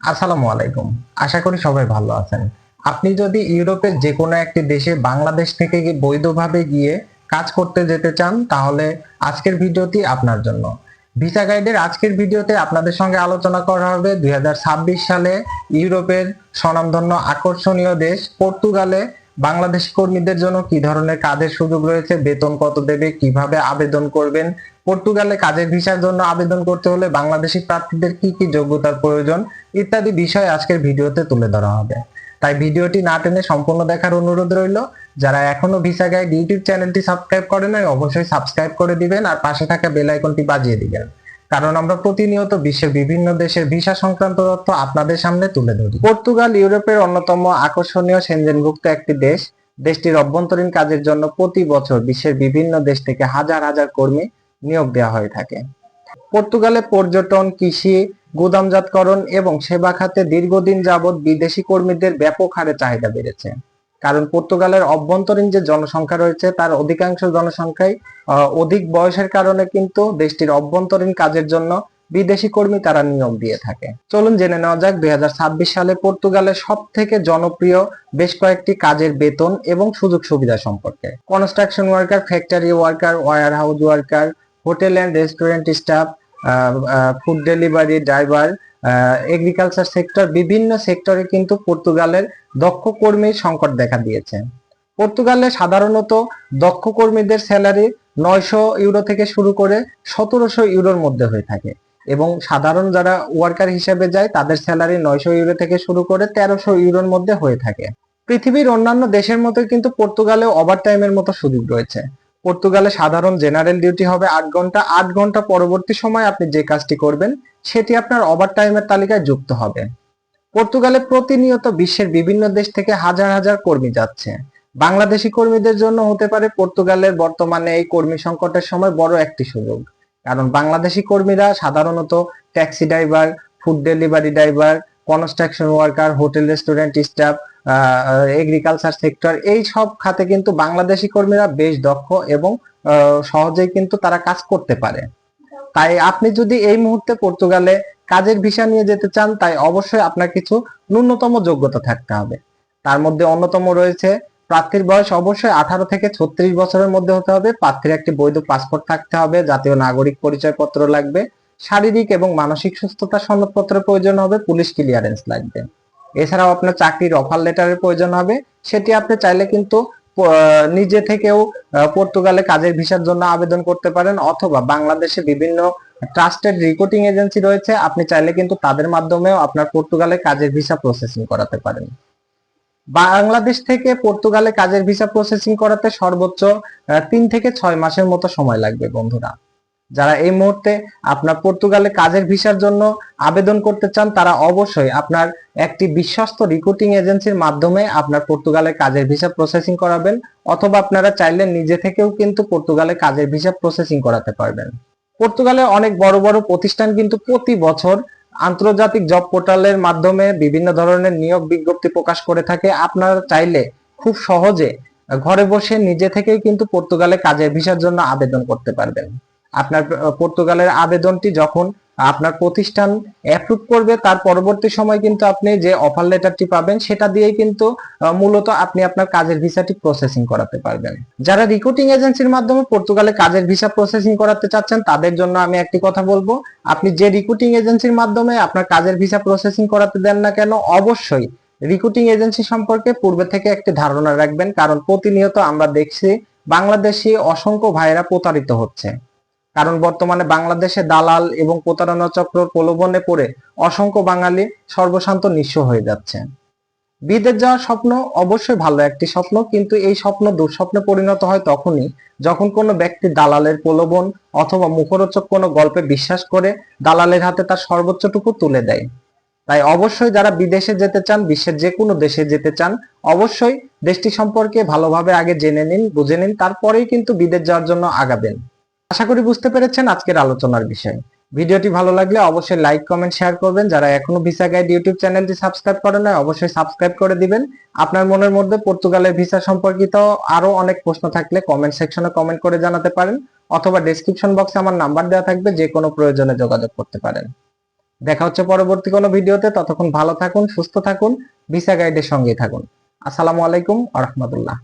আসসালামু আলাইকুম। আশা করি সবাই ভালো আছেন। আপনি যদি ইউরোপের যে কোনো একটি দেশে বাংলাদেশ থেকে বৈধভাবে গিয়ে কাজ করতে যেতে চান, তাহলে আজকের ভিডিওটি আপনার জন্য। ভিসা গাইডের আজকের ভিডিওতে আপনাদের সঙ্গে আলোচনা করা হবে 2026 সালে ইউরোপের স্বনামধন্য আকর্ষণীয় দেশ পর্তুগালে বাংলাদেশী কর্মীদের জন্য কি ধরনের কাজের সুযোগ রয়েছে, বেতন কত দেবে, কিভাবে আবেদন করবেন, পর্তুগালে কাজের ভিসার জন্য আবেদন করতে হলে বাংলাদেশী প্রার্থীদের কি কি যোগ্যতার প্রয়োজন ইত্যাদি বিষয় আজকের ভিডিওতে তুলে ধরা হবে। তাই ভিডিওটি না টেনে সম্পূর্ণ দেখার অনুরোধ রইল। যারা এখনো ভিসা গাইড ইউটিউব চ্যানেলটি সাবস্ক্রাইব করেন নাই, অবশ্যই সাবস্ক্রাইব করে দিবেন আর পাশে থাকা বেল আইকনটি বাজিয়ে দিবেন, কারণ আমরা প্রতিনিয়ত বিশ্বের বিভিন্ন দেশের ভিসা সংক্রান্ত তথ্য আপনাদের সামনে তুলে ধরি। পর্তুগাল ইউরোপের অন্যতম আকর্ষণীয় সেনজেনভুক্ত একটি দেশ। দেশটির অভ্যন্তরীণ কাজের জন্য প্রতি বছর বিশ্বের বিভিন্ন দেশ থেকে হাজার হাজার কর্মী নিয়োগ দেওয়া হয়ে থাকে। পর্তুগালে পর্যটন, কৃষি, গুদামজাতকরণ এবং সেবা খাতে দীর্ঘদিন যাবৎ বিদেশি কর্মীদের ব্যাপক হারে চাহিদা বেড়েছে। কারণ পর্তুগালের অভ্যন্তরীণ যে জনসংখ্যা রয়েছে তার অধিকাংশ জনসংখ্যাই অধিক বয়সের কারণে কিন্তু দেশটির অভ্যন্তরীণ কাজের জন্য বিদেশি কর্মী তারা নিয়োগ দিয়ে থাকে। চলুন জেনে নেওয়া যাক 2026 সালে পর্তুগালের সব থেকে জনপ্রিয় বেশ কয়েকটি কাজের বেতন এবং সুযোগ সুবিধা সম্পর্কে। Construction worker, factory worker, warehouse worker, hotel and restaurant staff, food delivery driver, agriculture sector, বিভিন্ন সেক্টরে কিন্তু পর্তুগালের দক্ষ কর্মীর সংকট দেখা দিয়েছে। পর্তুগালে সাধারণত দক্ষ কর্মীদের স্যালারি 900 ইউরো থেকে শুরু করে 1700 ইউরোর মধ্যে হয়ে থাকে এবং সাধারণ যারা ওয়ার্কার হিসেবে যায় তাদের স্যালারি 900 ইউরো থেকে শুরু করে 1300 ইউরোর মধ্যে হয়ে থাকে। পৃথিবীর অন্যান্য দেশের মতো কিন্তু পর্তুগালেও ওভারটাইমের মতো সুযোগ রয়েছে। পর্তুগালে সাধারণ জেনারেল ডিউটি হবে 8 ঘন্টা। 8 ঘন্টা পরবর্তী সময় আপনি যে কাজটি করবেন সেটি আপনার ওভারটাইমের তালিকায় যুক্ত হবে। পর্তুগালে প্রতিনিয়ত বিশ্বের বিভিন্ন দেশ থেকে হাজার হাজার কর্মী যাচ্ছে। বাংলাদেশি কর্মীদের জন্য হতে পারে পর্তুগালের বর্তমানে এই কর্মী সংকটের সময় বড় একটি সুযোগ, কারণ বাংলাদেশি কর্মীরা সাধারণত taxi driver, food delivery driver, construction worker, hotel restaurant staff, agriculture sector, এই সব খাতে কিন্তু বাংলাদেশি কর্মীরা বেশ দক্ষ এবং সহজেই কিন্তু তারা কাজ করতে পারে। তাই আপনি যদি এই মুহূর্তে পর্তুগালে কাজের ভিসা নিয়ে যেতে চান, তাই অবশ্যই আপনার কিছু ন্যূনতম যোগ্যতা থাকতে হবে। তার মধ্যে অন্যতম রয়েছে প্রার্থীর বয়স অবশ্যই 18 থেকে 36 বছরের মধ্যে হতে হবে। প্রার্থীর একটি বৈধ পাসপোর্ট থাকতে হবে, জাতীয় নাগরিক পরিচয়পত্র লাগবে, শারীরিক এবং মানসিক সুস্থতা সনদপত্রের প্রয়োজন হবে, পুলিশ ক্লিয়ারেন্স লাগবে। এছাড়াও আপনার চাকরির অফার লেটারের প্রয়োজন হবে। সেটি আপনি চাইলে কিন্তু নিজে থেকেও পর্তুগালে কাজের ভিসার জন্য আবেদন করতে পারেন, অথবা বাংলাদেশে বিভিন্ন ট্রাস্টেড রিক্রুটিং এজেন্সি রয়েছে, আপনি চাইলে কিন্তু তাদের মাধ্যমেও আপনার পর্তুগালে কাজের ভিসা প্রসেসিং করাতে পারেন। বাংলাদেশ থেকে পর্তুগালে কাজের ভিসা প্রসেসিং করাতে সর্বোচ্চ 3 থেকে 6 মাসের মতো সময় লাগবে বন্ধুরা। যারা এই মুহূর্তে আপনার পর্তুগালে কাজের ভিসার জন্য আবেদন করতে চান, তারা অবশ্যই আপনার একটি বিশ্বস্ত রিক্রুটিং এজেন্সির মাধ্যমে আপনার পর্তুগালে কাজের ভিসা প্রসেসিং করাবেন, অথবা আপনারা চাইলে নিজে থেকেও কিন্তু পর্তুগালে কাজের ভিসা প্রসেসিং করাতে পারবেন। পর্তুগালে অনেক বড় বড় প্রতিষ্ঠান কিন্তু প্রতি বছর আন্তর্জাতিক জব পোর্টালের মাধ্যমে বিভিন্ন ধরনের নিয়োগ বিজ্ঞপ্তি প্রকাশ করে থাকে। আপনারা চাইলে খুব সহজে ঘরে বসে নিজে থেকেই কিন্তু পর্তুগালে কাজের ভিসার জন্য আবেদন করতে পারবেন। আপনার পর্তুগালের আবেদনটি যখন আপনার প্রতিষ্ঠান অ্যাপ্রুভ করবে, তার পরবর্তী সময় কিন্তু আপনি যে অফার লেটারটি পাবেন সেটা দিয়েই কিন্তু মূলত আপনি আপনার কাজের ভিসাটি প্রসেসিং করাতে পারবেন। যারা রিক্রুটিং এজেন্সির মাধ্যমে পর্তুগালে কাজের ভিসা প্রসেসিং করাতে চাচ্ছেন, তাদের জন্য আমি একটি কথা বলবো, আপনি যে রিক্রুটিং এজেন্সির মাধ্যমে আপনার কাজের ভিসা প্রসেসিং করাতে দেন না কেন, অবশ্যই রিক্রুটিং এজেন্সি সম্পর্কে পূর্বে থেকে একটি ধারণা রাখবেন, কারণ প্রতিনিয়ত আমরা দেখছি বাংলাদেশি অসংখ্য ভাইয়েরা প্রতারিত হচ্ছে। কারণ বর্তমানে বাংলাদেশে দালাল এবং প্রতারণা চক্র প্রলোভনে পড়ে অসংখ্য বাঙালি সর্বশান্ত নিঃস্ব হয়ে যাচ্ছে। বিদেশ যাওয়ার স্বপ্ন অবশ্যই ভালো একটি স্বপ্ন, কিন্তু এই স্বপ্ন দুঃস্বপ্নে পরিণত হয় তখনই যখন কোনো ব্যক্তি দালালের প্রলোভন অথবা মুখরোচক কোনো গল্পে বিশ্বাস করে দালালের হাতে তার সর্বোচ্চটুকু তুলে দেয়। তাই অবশ্যই যারা বিদেশে যেতে চান, বিশ্বের যে কোনো দেশে যেতে চান, অবশ্যই দেশটি সম্পর্কে ভালোভাবে আগে জেনে নিন, বুঝে নিন, তারপরেই কিন্তু বিদেশ যাওয়ার জন্য আগাবেন। আশা করি বুঝতে পেরেছেন আজকের আলোচনার বিষয়। ভিডিওটি ভালো লাগলে অবশ্যই লাইক, কমেন্ট, শেয়ার করবেন। যারা এখনো ভিসা গাইড ইউটিউব চ্যানেলটি সাবস্ক্রাইব করেন নাই, অবশ্যই সাবস্ক্রাইব করে দিবেন। আপনার মনের মধ্যে পর্তুগালের ভিসা সম্পর্কিত আরো অনেক প্রশ্ন থাকলে কমেন্ট সেকশনে কমেন্ট করে জানাতে পারেন, অথবা ডেসক্রিপশন বক্সে আমার নাম্বার দেওয়া থাকবে, যে কোনো প্রয়োজনে যোগাযোগ করতে পারেন। দেখা হচ্ছে পরবর্তী কোনো ভিডিওতে। ততক্ষণ ভালো থাকুন, সুস্থ থাকুন, ভিসা গাইডের সঙ্গেই থাকুন। আসসালামু আলাইকুম ওয়া রাহমাতুল্লাহ।